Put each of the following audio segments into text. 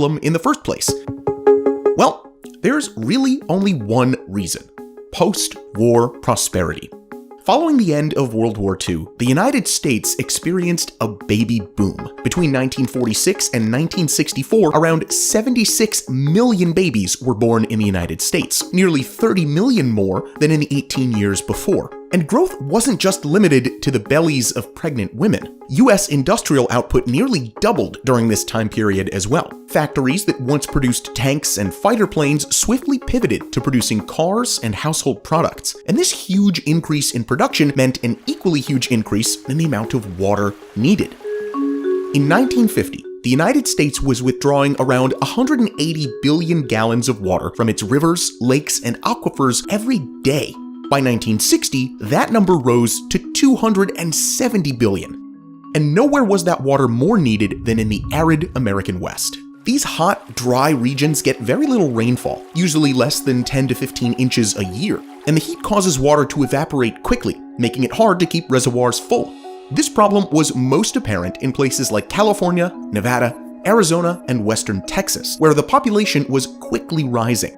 in the first place? Well, there's really only one reason: post-war prosperity. Following the end of World War II, the United States experienced a baby boom. Between 1946 and 1964, around 76 million babies were born in the United States, nearly 30 million more than in the 18 years before. And growth wasn't just limited to the bellies of pregnant women. US industrial output nearly doubled during this time period as well. Factories that once produced tanks and fighter planes swiftly pivoted to producing cars and household products. And this huge increase in production meant an equally huge increase in the amount of water needed. In 1950, the United States was withdrawing around 180 billion gallons of water from its rivers, lakes, and aquifers every day. By 1960, that number rose to 270 billion. And nowhere was that water more needed than in the arid American West. These hot, dry regions get very little rainfall, usually less than 10 to 15 inches a year, and the heat causes water to evaporate quickly, making it hard to keep reservoirs full. This problem was most apparent in places like California, Nevada, Arizona, and western Texas, where the population was quickly rising.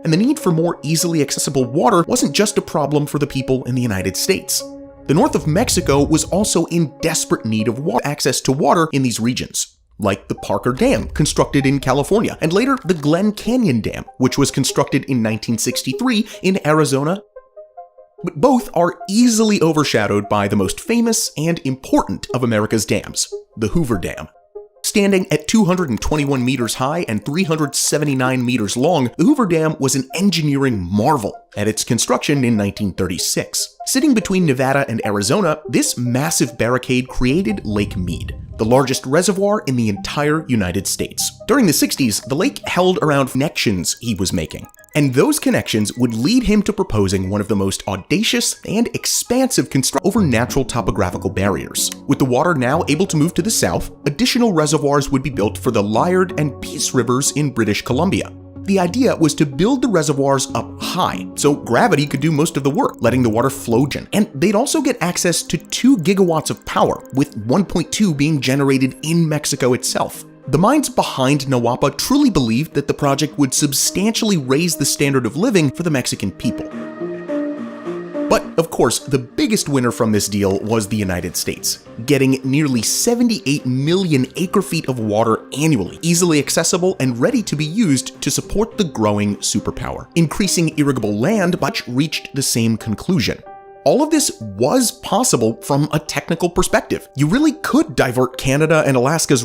And the need for more easily accessible water wasn't just a problem for the people in the United States. The north of Mexico was also in desperate need of access to water in these regions, like the Parker Dam, constructed in California, and later the Glen Canyon Dam, which was constructed in 1963 in Arizona. But both are easily overshadowed by the most famous and important of America's dams, the Hoover Dam. Standing at 221 meters high and 379 meters long, the Hoover Dam was an engineering marvel at its construction in 1936. Sitting between Nevada and Arizona, this massive barricade created Lake Mead, the largest reservoir in the entire United States. During the 60s, the lake held around connections he was making, and those connections would lead him to proposing one of the most audacious and expansive constructions over natural topographical barriers. With the water now able to move to the south, additional reservoirs would be built for the Liard and Peace Rivers in British Columbia. The idea was to build the reservoirs up high, so gravity could do most of the work, letting the water flow, and they'd also get access to 2 gigawatts of power, with 1.2 being generated in Mexico itself. The minds behind Nawapa truly believed that the project would substantially raise the standard of living for the Mexican people. But, of course, the biggest winner from this deal was the United States, getting nearly 78 million acre-feet of water annually, easily accessible and ready to be used to support the growing superpower. Increasing irrigable land much reached the same conclusion. All of this was possible from a technical perspective. You really could divert Canada and Alaska's rivers